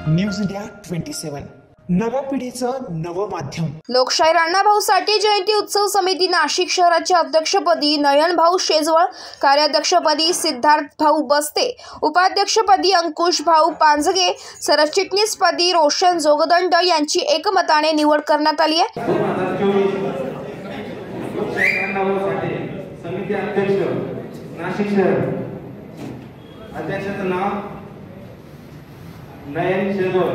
News India 27 नव्या पिढीचं नवं माध्यम। लोकशाहीर अण्णाभाऊ साठे जयंती उत्सव समिती नाशिक शहराच्या अध्यक्षपदी नयनभाऊ शेजवळ, कार्याध्यक्षपदी सिद्धार्थ भाऊ बस्ते, उपाध्यक्षपदी अंकुश भाऊ पांजगे, सरचिटणीसपदी रोशन जोगदंड यांची एकमताने निवड करण्यात आली आहे। समिती अध्यक्ष नाशिक शहर, अध्यक्षाचं नाव नयन शेजवळ।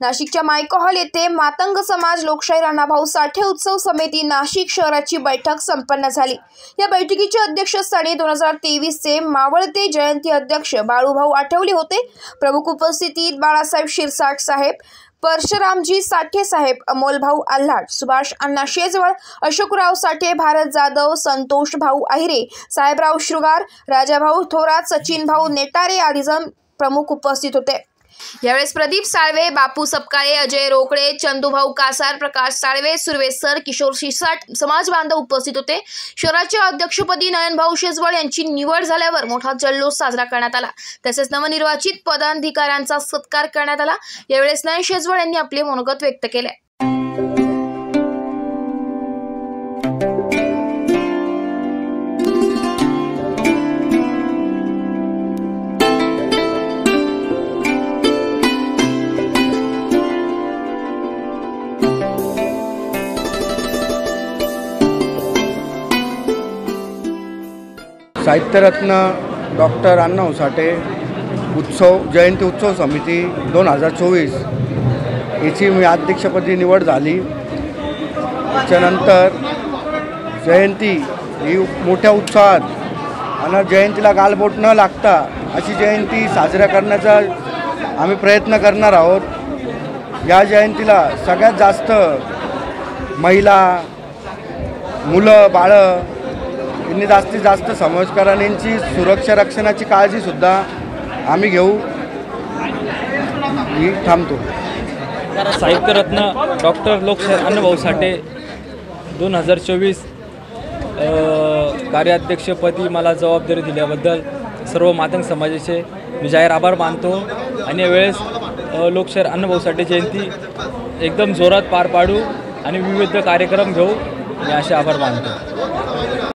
नाशिकच्या मायको हॉल येथे मातंग समाज लोकशाहीर अण्णाभाऊ साठे उत्सव समिती नाशिक शहराची बैठक संपन्न झाली। या बैठकीच्या अध्यक्षस्थानी 2023 चे मावळते जयंती अध्यक्ष बाळूभाऊ आठवले होते। प्रमुख उपस्थितीत बाळासाहेब शिरसाट साहेब, परशुरामजी साठे साहेब, अमोलभाऊ आल्हाट, सुभाष अण्णा शेजवळ, अशोकराव साठे, भारत जाधव, संतोष भाऊ अहिरे, साहेबराव श्रुगार, राजाभाऊ थोरात, सचिन भाऊ नेटारे आदी जण प्रमुख उपस्थित होते। यावेळेस प्रदीप साळवे, बापू सपकाळे, अजय रोकडे, चंदूभाऊ कासार, प्रकाश साळवे, सुर्वेश सर, किशोर शिरसाट समाज बांधव उपस्थित होते। शहराच्या अध्यक्षपदी नयनभाऊ शेजवळ यांची निवड झाल्यावर मोठा जल्लोष साजरा करण्यात आला। तसेच नवनिर्वाचित पदाधिकाऱ्यांचा सत्कार करण्यात आला। यावेळेस नयन शेजवळ यांनी आपले मनोगत व्यक्त केले। साहित्यरत्न डॉक्टर अण्णाभाऊ साठे जयंती उत्सव समिती 2024 याची मी अध्यक्षपदी निवड झाली। त्याच्यानंतर जयंती ही मोठ्या उत्साहात आणि जयंतीला गालबोट न लागता अशी जयंती साजरा करण्याचा आम्ही प्रयत्न करणार आहोत। या जयंतीला सगळ्यात जास्त महिला, मुलं, बाळं यांनी जास्तीत जास्त समाजकारण्यांची सुरक्षा रक्षणाची काळजीसुद्धा आम्ही घेऊ। मी थांबतो। साहित्यरत्न डॉक्टर लोकशाहीर अण्णाभाऊ साठे 2024 कार्याध्यक्षपदी मला जबाबदारी दिल्याबद्दल सर्व मातंग समाजाचे मी जाहीर आभार मानतो। आणि यावेळेस लोकशाहीर अण्णाभाऊ साठे जयंती एकदम जोरात पार पाडू आणि विविध कार्यक्रम घेऊ, मी असे आभार मानतो।